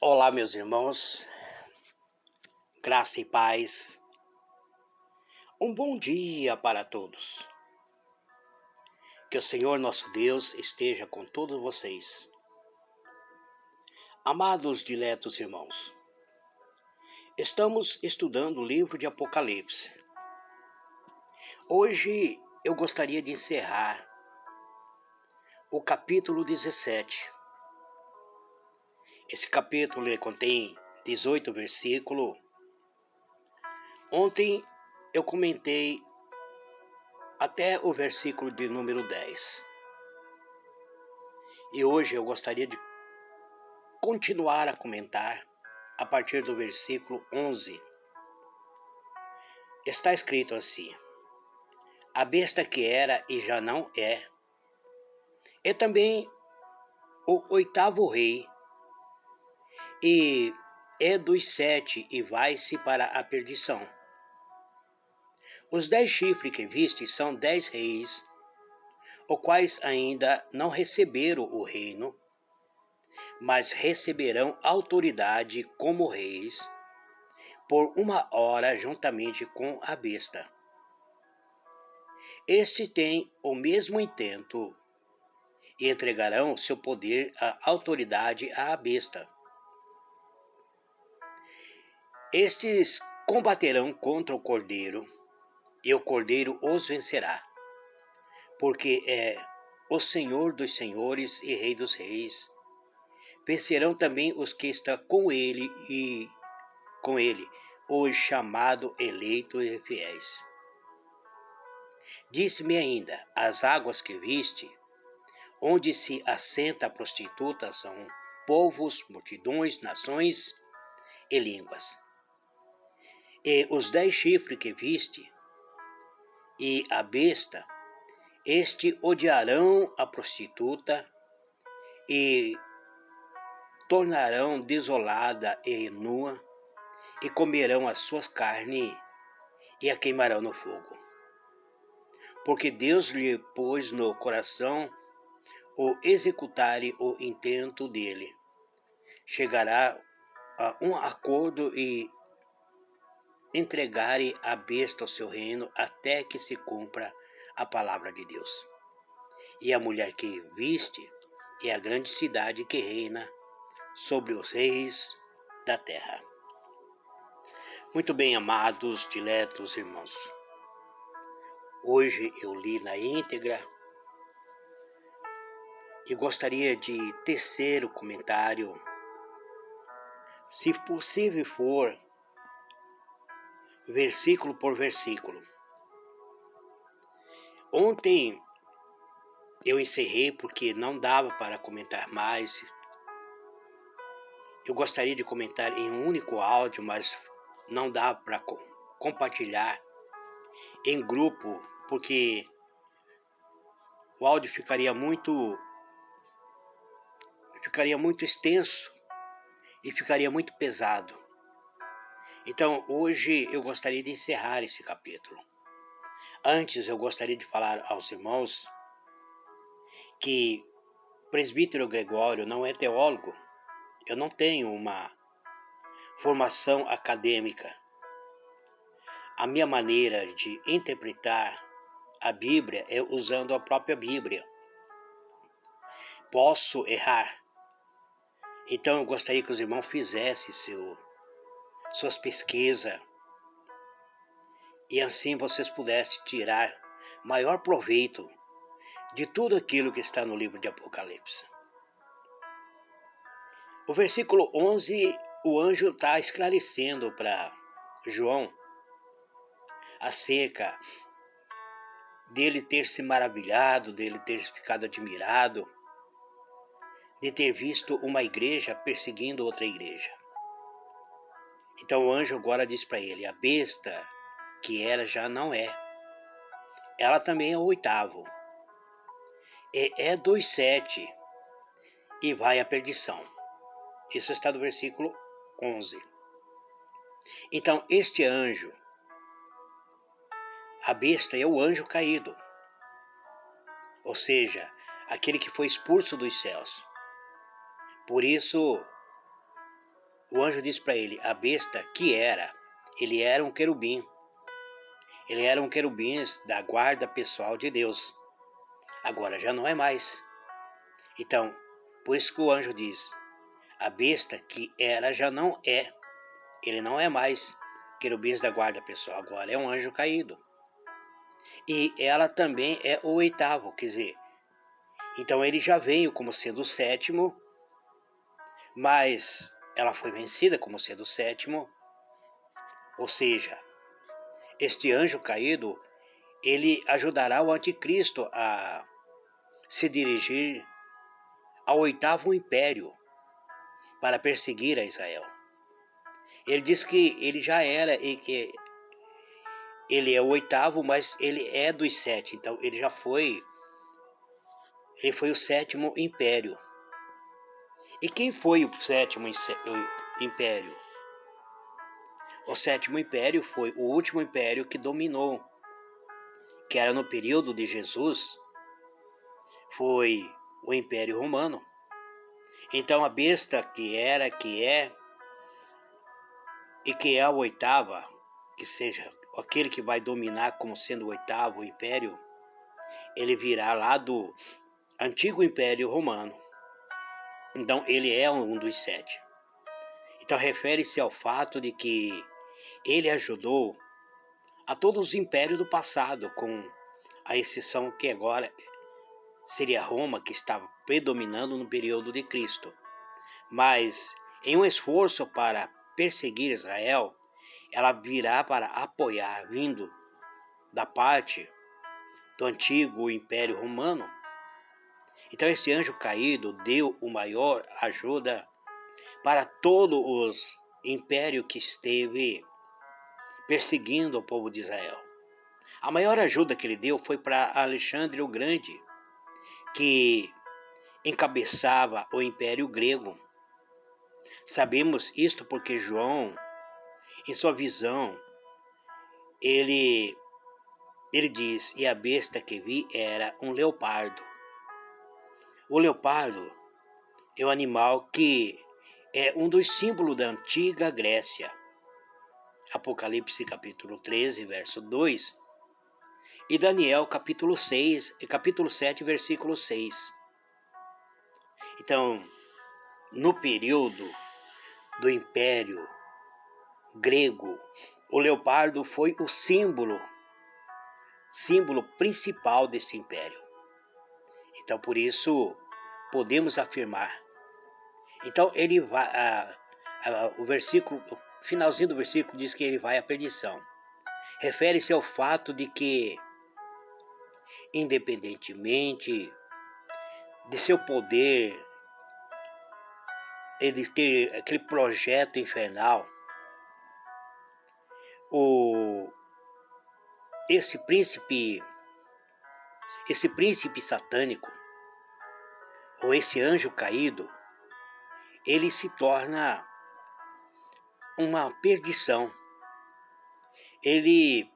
Olá, meus irmãos, graça e paz. Um bom dia para todos. Que o Senhor nosso Deus esteja com todos vocês. Amados diletos irmãos, estamos estudando o livro de Apocalipse. Hoje eu gostaria de encerrar o capítulo 17. Esse capítulo contém 18 versículos. Ontem eu comentei até o versículo de número 10. E hoje eu gostaria de continuar a comentar a partir do versículo 11. Está escrito assim: a besta que era e já não é também o oitavo rei, e é dos 7 e vai-se para a perdição. Os 10 chifres que viste são 10 reis, os quais ainda não receberam o reino, mas receberão autoridade como reis por uma hora juntamente com a besta. Este tem o mesmo intento e entregarão seu poder, a autoridade à besta. Estes combaterão contra o Cordeiro, e o Cordeiro os vencerá, porque é o Senhor dos senhores e Rei dos reis. Vencerão também os que estão com ele e com ele, os chamados eleitos e fiéis. Disse-me ainda: as águas que viste, onde se assenta a prostituta, são povos, multidões, nações e línguas. E os 10 chifres que viste, e a besta, este odiarão a prostituta, e tornarão desolada e nua, e comerão as suas carnes, e a queimarão no fogo. Porque Deus lhe pôs no coração o executar o intento dele. Chegará a um acordo e entregarem a besta ao seu reino até que se cumpra a palavra de Deus. E a mulher que viste é a grande cidade que reina sobre os reis da terra. Muito bem, amados, diletos irmãos. Hoje eu li na íntegra e gostaria de tecer o comentário, se possível for, versículo por versículo. Ontem eu encerrei porque não dava para comentar mais. Eu gostaria de comentar em um único áudio, mas não dá para compartilhar em grupo, porque o áudio ficaria muito extenso e ficaria muito pesado. Então, hoje eu gostaria de encerrar esse capítulo. Antes, eu gostaria de falar aos irmãos que o presbítero Gregório não é teólogo. Eu não tenho uma formação acadêmica. A minha maneira de interpretar a Bíblia é usando a própria Bíblia. Posso errar. Então, eu gostaria que os irmãos fizessem suas pesquisas, e assim vocês pudessem tirar maior proveito de tudo aquilo que está no livro de Apocalipse. O versículo 11, o anjo está esclarecendo para João acerca dele ter se maravilhado, dele ter ficado admirado, de ter visto uma igreja perseguindo outra igreja. Então o anjo agora diz para ele: a besta que era já não é. Ela também é o oitavo. É dos 7 e vai à perdição. Isso está no versículo 11. Então este anjo, a besta é o anjo caído, ou seja, aquele que foi expulso dos céus. Por isso o anjo disse para ele, a besta que era, ele era um querubim. Ele era um querubim da guarda pessoal de Deus. Agora já não é mais. Então, por isso que o anjo diz, a besta que era já não é. Ele não é mais querubim da guarda pessoal, agora é um anjo caído. E ela também é o oitavo, quer dizer, então ele já veio como sendo o sétimo, mas ela foi vencida como sendo o sétimo, ou seja, este anjo caído, ele ajudará o anticristo a se dirigir ao oitavo império para perseguir a Israel. Ele diz que ele já era e que ele é o oitavo, mas ele é dos sete, então ele foi o sétimo império. E quem foi o sétimo império? O sétimo império foi o último império que dominou, que era no período de Jesus, foi o Império Romano. Então a besta que era, que é, e que é a oitava, que seja aquele que vai dominar como sendo o oitavo império, ele virá lá do antigo Império Romano. Então ele é um dos sete. Então refere-se ao fato de que ele ajudou a todos os impérios do passado, com a exceção que agora seria Roma, que estava predominando no período de Cristo. Mas, em um esforço para perseguir Israel, ela virá para apoiar, vindo da parte do antigo Império Romano. Então, esse anjo caído deu o maior ajuda para todos os impérios que esteve perseguindo o povo de Israel. A maior ajuda que ele deu foi para Alexandre o Grande, que encabeçava o Império Grego. Sabemos isto porque João, em sua visão, ele diz, e a besta que vi era um leopardo. O leopardo é um animal que é um dos símbolos da antiga Grécia. Apocalipse capítulo 13, verso 2, e Daniel capítulo 7, versículo 6. Então, no período do Império Grego, o leopardo foi o símbolo principal desse império. Então, por isso, podemos afirmar. Então, ele vai, o finalzinho do versículo diz que ele vai à perdição. Refere-se ao fato de que, independentemente de seu poder, ele ter aquele projeto infernal, esse príncipe satânico, ou esse anjo caído, ele se torna uma perdição. Ele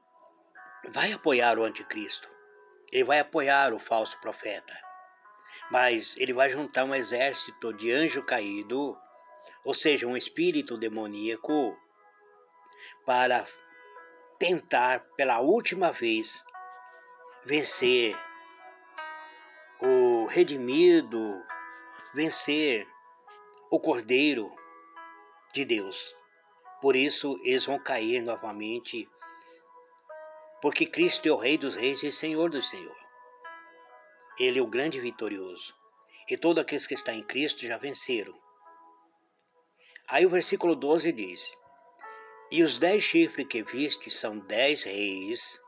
vai apoiar o anticristo, ele vai apoiar o falso profeta, mas ele vai juntar um exército de anjo caído, ou seja, um espírito demoníaco, para tentar pela última vez vencer o redimido, vencer o Cordeiro de Deus. Por isso eles vão cair novamente, porque Cristo é o Rei dos Reis e Senhor dos Senhores. Ele é o grande vitorioso. E todos aqueles que estão em Cristo já venceram. Aí o versículo 12 diz, e os 10 chifres que viste são 10 reis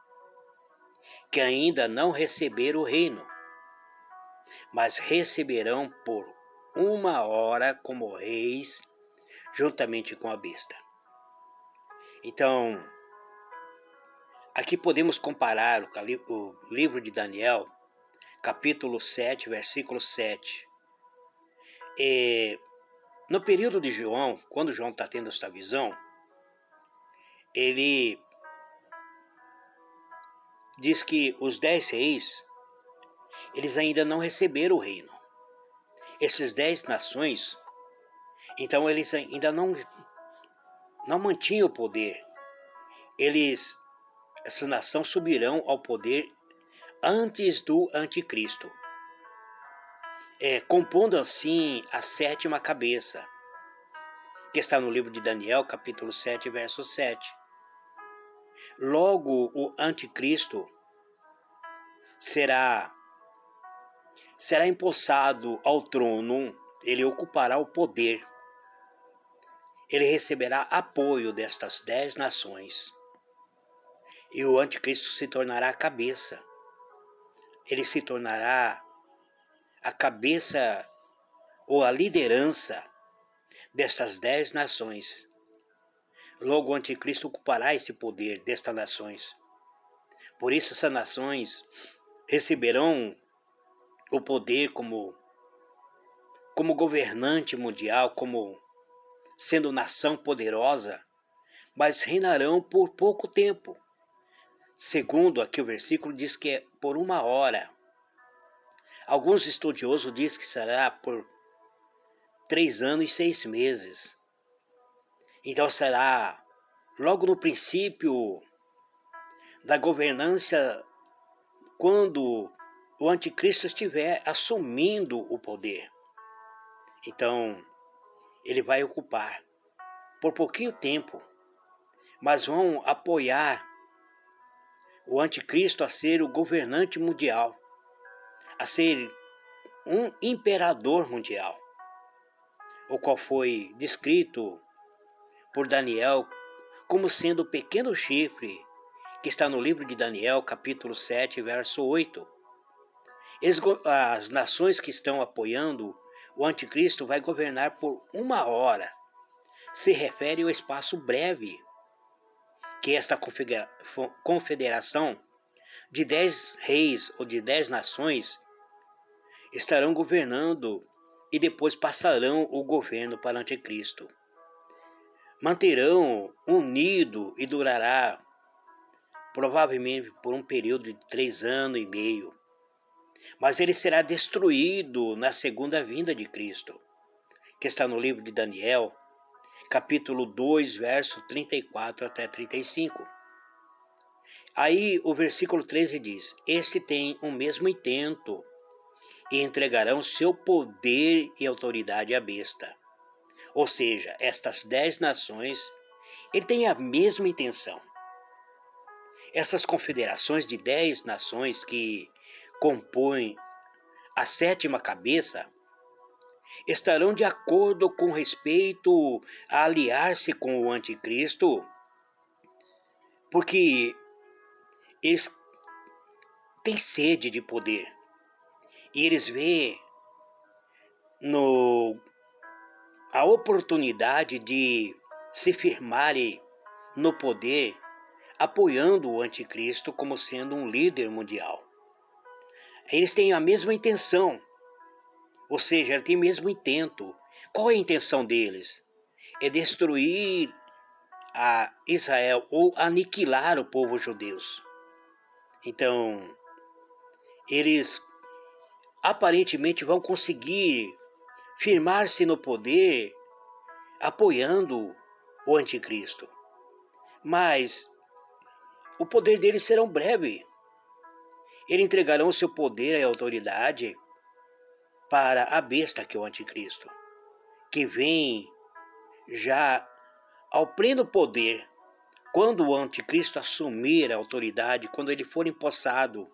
que ainda não receberam o reino, mas receberão por 1 hora como reis, juntamente com a besta. Então, aqui podemos comparar o livro de Daniel, capítulo 7, versículo 7. No período de João, quando João está tendo esta visão, ele diz que os 10 reis, eles ainda não receberam o reino. Essas 10 nações, Então eles ainda não mantinham o poder. Essa nação subirão ao poder antes do anticristo, compondo assim a sétima cabeça, que está no livro de Daniel, capítulo 7, verso 7. Logo, o anticristo será empossado ao trono, ele ocupará o poder, ele receberá apoio destas 10 nações, e o anticristo se tornará a cabeça, ele se tornará a cabeça ou a liderança destas 10 nações. Logo o anticristo ocupará esse poder destas nações. Por isso essas nações receberão o poder como governante mundial, como sendo nação poderosa, mas reinarão por pouco tempo. Segundo aqui o versículo diz que é por 1 hora. Alguns estudiosos dizem que será por 3 anos e 6 meses. Então será logo no princípio da governança, quando o anticristo estiver assumindo o poder. Então ele vai ocupar por pouquinho tempo, mas vão apoiar o anticristo a ser o governante mundial, a ser um imperador mundial, o qual foi descrito por Daniel como sendo o pequeno chifre, que está no livro de Daniel, capítulo 7, verso 8. As nações que estão apoiando o anticristo vai governar por 1 hora. Se refere ao espaço breve que esta confederação de 10 reis ou de 10 nações estarão governando e depois passarão o governo para o anticristo. Manterão unido e durará provavelmente por um período de 3 anos e meio. Mas ele será destruído na segunda vinda de Cristo, que está no livro de Daniel, capítulo 2, verso 34 até 35. Aí o versículo 13 diz: Este tem o mesmo intento, e entregarão seu poder e autoridade à besta. Ou seja, estas 10 nações, ele tem a mesma intenção. Essas confederações de 10 nações que compõem a sétima cabeça estarão de acordo com respeito a aliar-se com o anticristo, porque eles têm sede de poder e eles veem a oportunidade de se firmarem no poder, apoiando o anticristo como sendo um líder mundial. Eles têm a mesma intenção, ou seja, eles têm o mesmo intento. Qual é a intenção deles? É destruir a Israel ou aniquilar o povo judeu. Então, eles aparentemente vão conseguir firmar-se no poder apoiando o anticristo. Mas o poder deles será breve. Eles entregarão seu poder e autoridade para a besta, que é o anticristo, que vem já ao pleno poder. Quando o anticristo assumir a autoridade, quando ele for empossado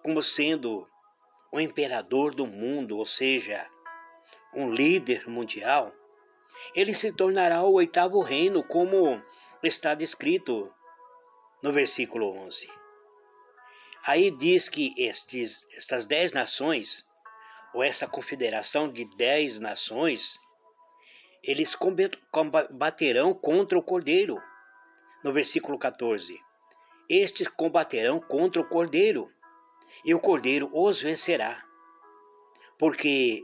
como sendo o imperador do mundo, ou seja, um líder mundial, ele se tornará o 8º reino, como está descrito no versículo 11. Aí diz que estas 10 nações, ou essa confederação de 10 nações, eles combaterão contra o Cordeiro. No versículo 14, estes combaterão contra o Cordeiro, e o Cordeiro os vencerá, porque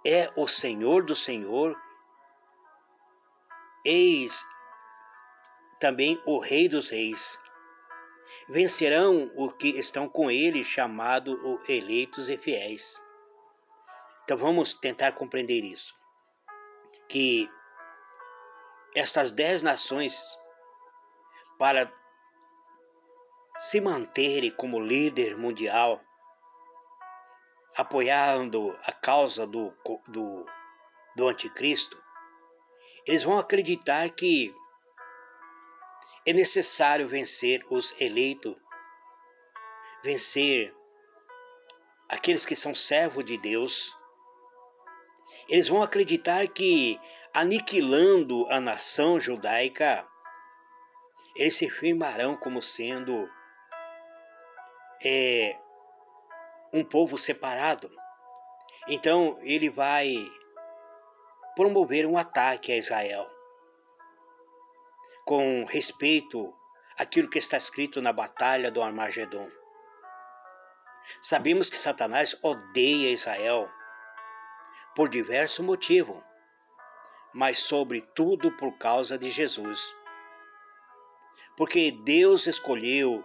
é o Senhor do Senhor, eis também o Rei dos Reis. Vencerão os que estão com ele, chamados eleitos e fiéis. Então vamos tentar compreender isso. que estas 10 nações, para se manterem como líder mundial, apoiando a causa do anticristo, eles vão acreditar que é necessário vencer os eleitos, vencer aqueles que são servos de Deus. Eles vão acreditar que, aniquilando a nação judaica, eles se firmarão como sendo um povo separado. Então ele vai promover um ataque a Israel, com respeito àquilo que está escrito na batalha do Armagedon. Sabemos que Satanás odeia Israel por diversos motivos, mas sobretudo por causa de Jesus. Porque Deus escolheu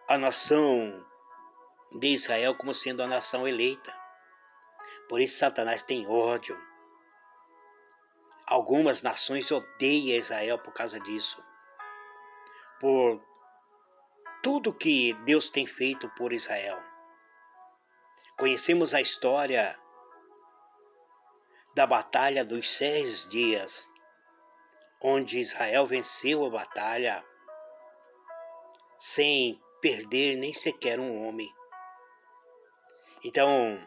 a nação de Israel como sendo a nação eleita. Por isso Satanás tem ódio. Algumas nações odeiam Israel por causa disso. Por tudo que Deus tem feito por Israel. Conhecemos a história da batalha dos 6 dias, onde Israel venceu a batalha sem perder nem sequer um homem. Então,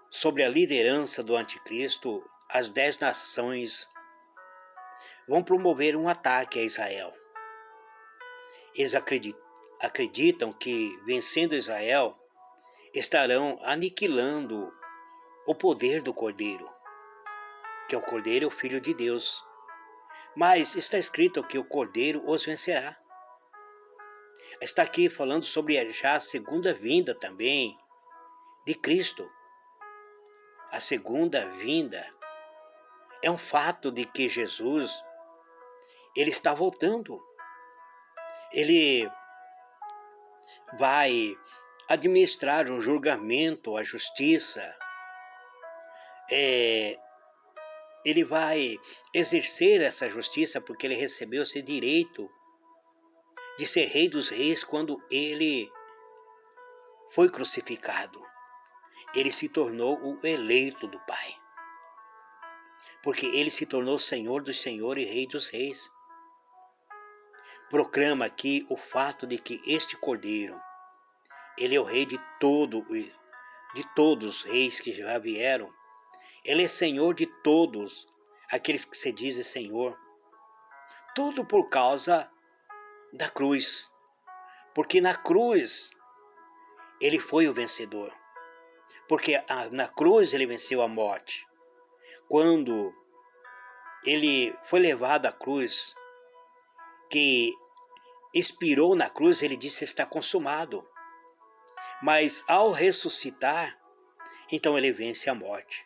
sobre a liderança do anticristo, as 10 nações vão promover um ataque a Israel. Eles acreditam que, vencendo Israel, estarão aniquilando o poder do Cordeiro, que é o Cordeiro, o Filho de Deus. Mas está escrito que o Cordeiro os vencerá. Está aqui falando sobre já a segunda vinda também de Cristo. A segunda vinda é um fato de que Jesus, ele está voltando. Ele vai administrar um julgamento, a justiça. Ele vai exercer essa justiça porque ele recebeu esse direito de ser Rei dos Reis quando ele foi crucificado. Ele se tornou o eleito do Pai, porque ele se tornou Senhor dos Senhores e Rei dos Reis. Proclama aqui o fato de que este Cordeiro, ele é o Rei de todos os reis que já vieram. Ele é Senhor de todos aqueles que se dizem Senhor. Tudo por causa da cruz. Porque na cruz ele foi o vencedor. Porque na cruz ele venceu a morte. Quando ele foi levado à cruz, que expirou na cruz, ele disse: está consumado. Mas ao ressuscitar, então ele vence a morte.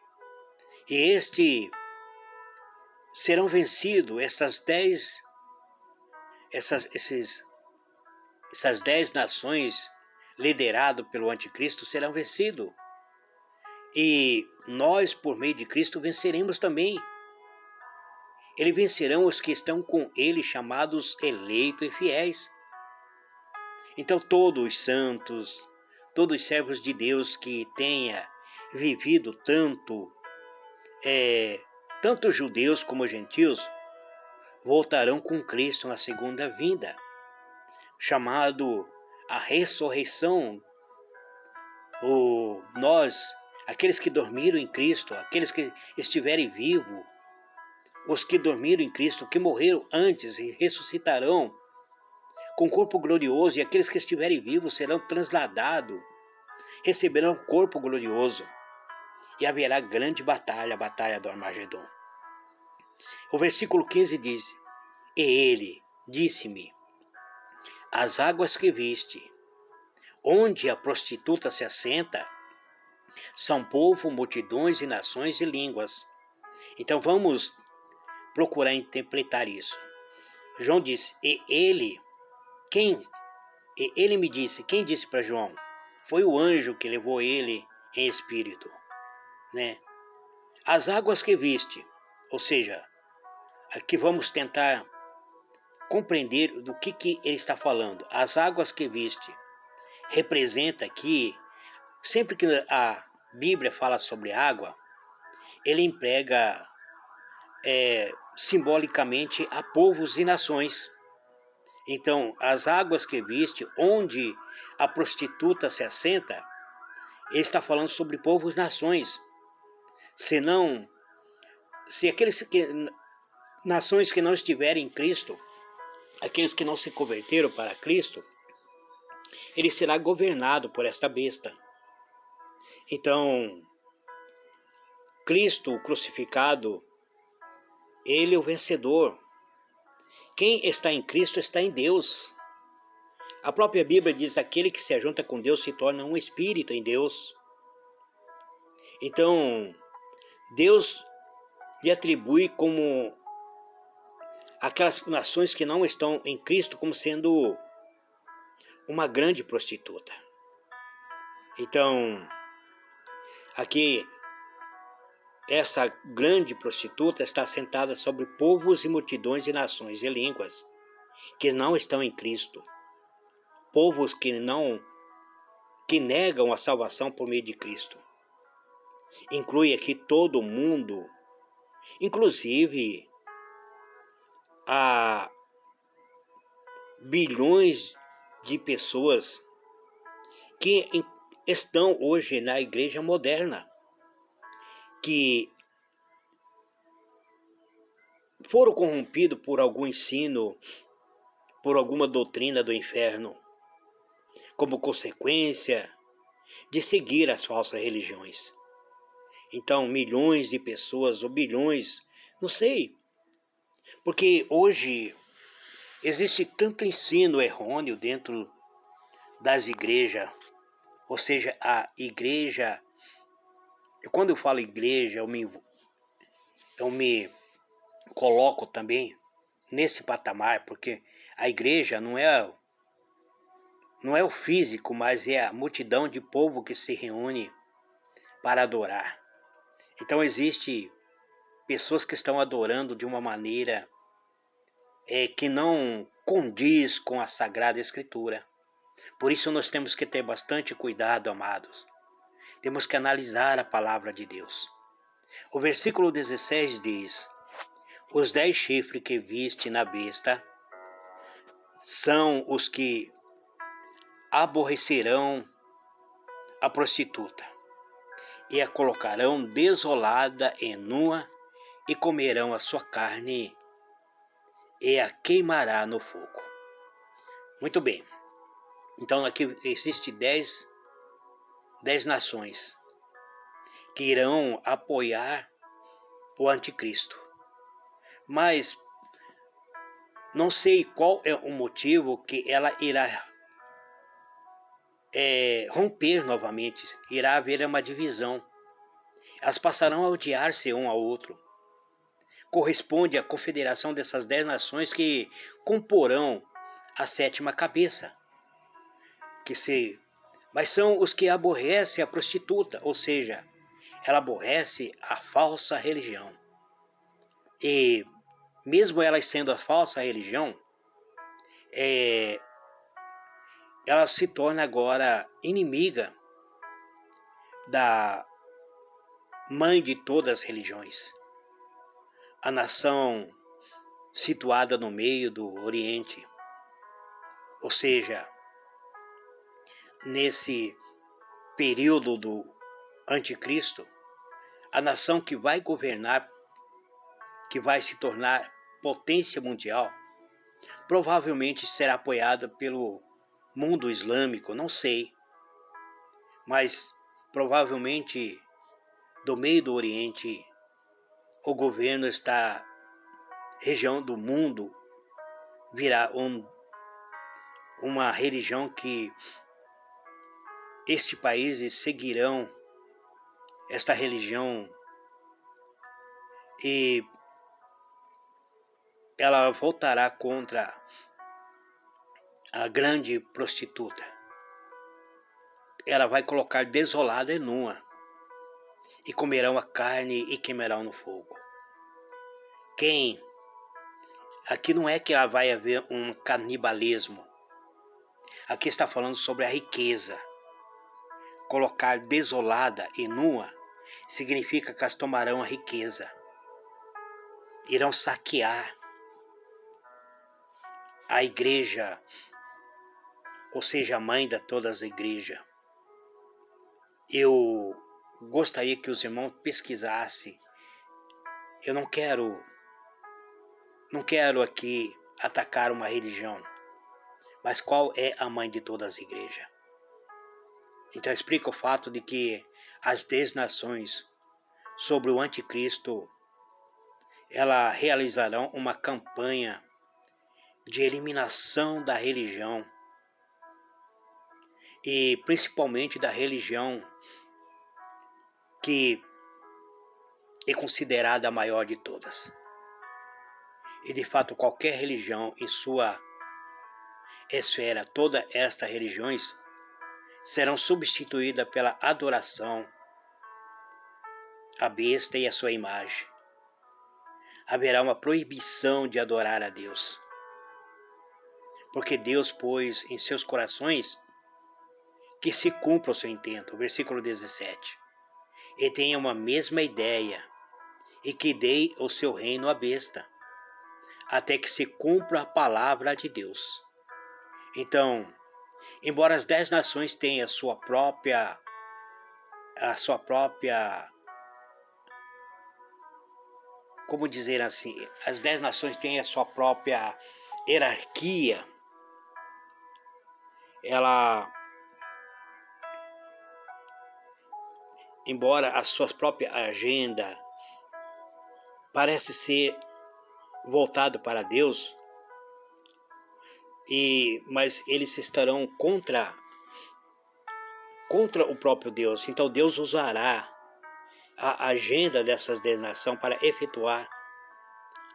E serão vencidos essas 10 nações lideradas pelo anticristo serão vencidos. E nós, por meio de Cristo, venceremos também. Eles vencerão os que estão com ele, chamados eleitos e fiéis. Então todos os santos, todos os servos de Deus que tenha vivido tanto judeus como gentios, voltarão com Cristo na segunda vinda, chamado a ressurreição. Aqueles que dormiram em Cristo, aqueles que estiverem vivos, os que dormiram em Cristo, que morreram antes e ressuscitarão com corpo glorioso, e aqueles que estiverem vivos serão transladados, receberão corpo glorioso, e haverá grande batalha, a batalha do Armagedon. O versículo 15 diz: e ele disse-me: as águas que viste, onde a prostituta se assenta, são povo, multidões e nações e línguas. Então vamos procurar interpretar isso. João disse: e ele me disse. Quem disse para João? Foi o anjo que levou ele em espírito, né? As águas que viste, ou seja, aqui vamos tentar compreender do que ele está falando. As águas que viste representa que sempre que a Bíblia fala sobre água, ele emprega simbolicamente a povos e nações. Então, as águas que viste, onde a prostituta se assenta, ele está falando sobre povos e nações. Senão, se nações que não estiverem em Cristo, aqueles que não se converteram para Cristo, ele será governado por esta besta. Então, Cristo crucificado, ele é o vencedor. Quem está em Cristo está em Deus. A própria Bíblia diz: aquele que se ajunta com Deus se torna um espírito em Deus. Então, Deus lhe atribui como aquelas nações que não estão em Cristo como sendo uma grande prostituta. Então, aqui, essa grande prostituta está sentada sobre povos e multidões de nações e línguas que não estão em Cristo. Povos que negam a salvação por meio de Cristo. Inclui aqui todo mundo, inclusive a bilhões de pessoas que estão hoje na igreja moderna, que foram corrompidos por algum ensino, por alguma doutrina do inferno, como consequência de seguir as falsas religiões. Então, milhões de pessoas, ou bilhões, não sei, porque hoje existe tanto ensino errôneo dentro das igrejas, ou seja, a igreja, quando eu falo igreja, eu me coloco também nesse patamar, porque a igreja não é o físico, mas é a multidão de povo que se reúne para adorar. Então existe pessoas que estão adorando de uma maneira que não condiz com a Sagrada Escritura. Por isso nós temos que ter bastante cuidado, amados. Temos que analisar a palavra de Deus. O versículo 16 diz: os 10 chifres que viste na besta são os que aborrecerão a prostituta, e a colocarão desolada e nua, e comerão a sua carne, e a queimará no fogo. Muito bem. Então aqui existe 10 nações que irão apoiar o anticristo. Mas não sei qual é o motivo que ela irá romper novamente. Irá haver uma divisão. Elas passarão a odiar-se um ao outro. Corresponde à confederação dessas 10 nações que comporão a 7ª cabeça. Mas são os que aborrecem a prostituta, ou seja, ela aborrece a falsa religião. E mesmo elas sendo a falsa religião, ela se torna agora inimiga da mãe de todas as religiões, a nação situada no meio do Oriente. Ou seja, nesse período do anticristo, a nação que vai governar, que vai se tornar potência mundial, provavelmente será apoiada pelo mundo islâmico, não sei, mas provavelmente do meio do Oriente o governo esta região do mundo virá uma religião que estes países seguirão esta religião, e ela voltará contra a grande prostituta. Ela vai colocar desolada e nua, e comerão a carne e queimarão no fogo. Quem? Aqui não é que vai haver um canibalismo. Aqui está falando sobre a riqueza. Colocar desolada e nua significa que elas tomarão a riqueza. Irão saquear a igreja, ou seja, a mãe de todas as igrejas. Eu gostaria que os irmãos pesquisassem. Eu não quero aqui atacar uma religião, mas qual é a mãe de todas as igrejas? Então explica o fato de que as 10 nações sobre o anticristo, ela realizarão uma campanha de eliminação da religião, e principalmente da religião que é considerada a maior de todas. E de fato qualquer religião em sua esfera, todas estas religiões serão substituídas pela adoração à besta e à sua imagem. Haverá uma proibição de adorar a Deus, porque Deus pôs em seus corações que se cumpra o seu intento. Versículo 17. E tenha uma mesma ideia, e que dê o seu reino à besta, até que se cumpra a palavra de Deus. Então, embora as 10 nações tenham a sua própria, como dizer assim, as 10 nações têm a sua própria hierarquia, embora as suas próprias agendas parece ser voltado para Deus, mas eles estarão contra o próprio Deus. Então Deus usará a agenda dessas 10 nações para efetuar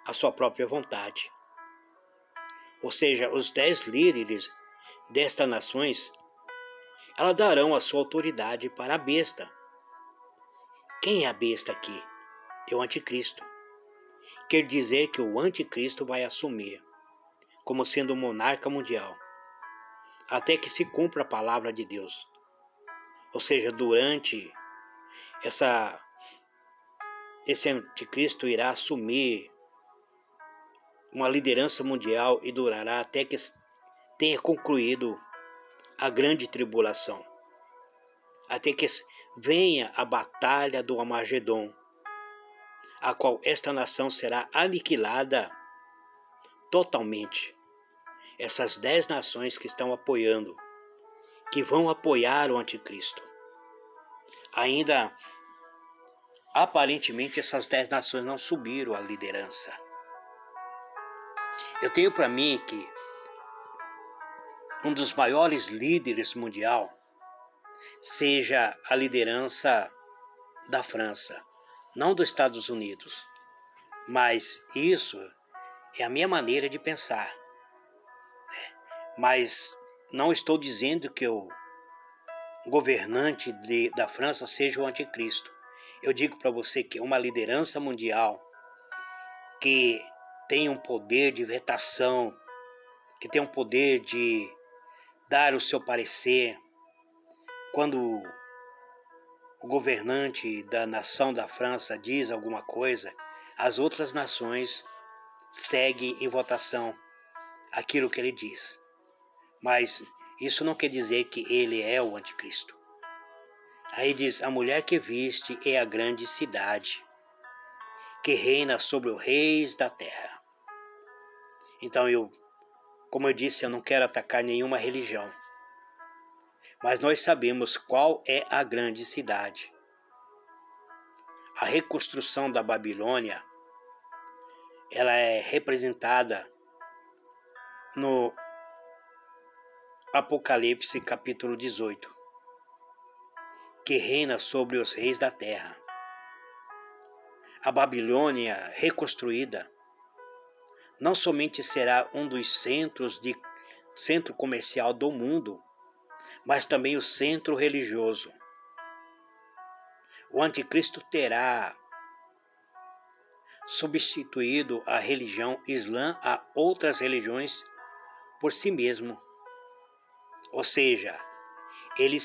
a sua própria vontade. Ou seja, os 10 líderes destas nações, elas darão a sua autoridade para a besta. Quem é a besta aqui? É o anticristo. Quer dizer que o anticristo vai assumir como sendo o monarca mundial, até que se cumpra a palavra de Deus. Ou seja, durante esse anticristo irá assumir uma liderança mundial e durará até que tenha concluído a grande tribulação, até que venha a batalha do Armagedon, a qual esta nação será aniquilada totalmente. Essas 10 nações que estão apoiando, que vão apoiar o anticristo, ainda aparentemente essas 10 nações não subiram à liderança. Eu tenho para mim que um dos maiores líderes mundial seja a liderança da França, não dos Estados Unidos. Mas isso é a minha maneira de pensar. Mas não estou dizendo que o governante da França seja o anticristo. Eu digo para você que uma liderança mundial que tem um poder de vetação, que tem um poder de dar o seu parecer, quando o governante da nação da França diz alguma coisa, as outras nações seguem em votação aquilo que ele diz. Mas isso não quer dizer que ele é o anticristo. Aí diz, a mulher que viste é a grande cidade, que reina sobre os reis da terra. Então como eu disse, eu não quero atacar nenhuma religião. Mas nós sabemos qual é a grande cidade. A reconstrução da Babilônia, ela é representada no Apocalipse capítulo 18, que reina sobre os reis da terra. A Babilônia reconstruída não somente será um dos centro comercial do mundo, mas também o centro religioso. O anticristo terá substituído a religião islã a outras religiões por si mesmo. Ou seja, ele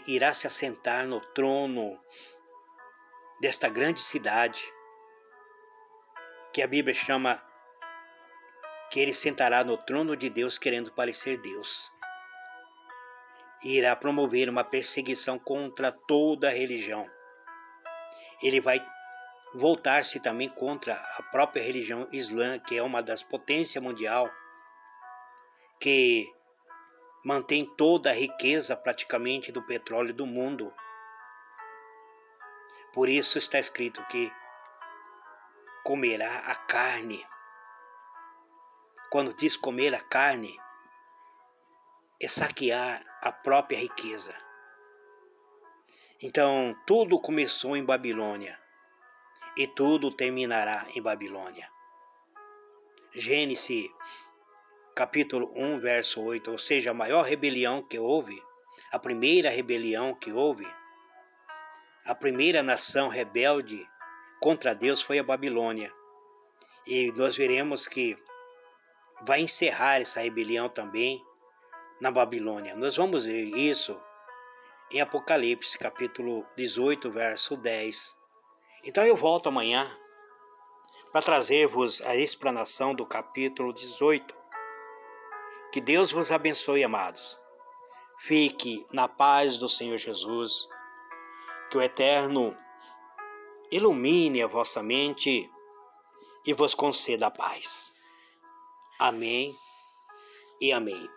irá se assentar no trono desta grande cidade, que a Bíblia chama que ele sentará no trono de Deus querendo parecer Deus. E irá promover uma perseguição contra toda a religião. Ele vai voltar-se também contra a própria religião islã, que é uma das potências mundial, que mantém toda a riqueza praticamente do petróleo do mundo. Por isso está escrito que comerá a carne. Quando diz comer a carne, é saquear a própria riqueza. Então, tudo começou em Babilônia e tudo terminará em Babilônia. Gênesis capítulo 1, verso 8, ou seja, a maior rebelião que houve, a primeira rebelião que houve, a primeira nação rebelde contra Deus foi a Babilônia. E nós veremos que vai encerrar essa rebelião também na Babilônia. Nós vamos ver isso em Apocalipse, capítulo 18, verso 10. Então eu volto amanhã para trazer-vos a explanação do capítulo 18. Que Deus vos abençoe, amados. Fique na paz do Senhor Jesus. Que o Eterno ilumine a vossa mente e vos conceda a paz. Amém e amém.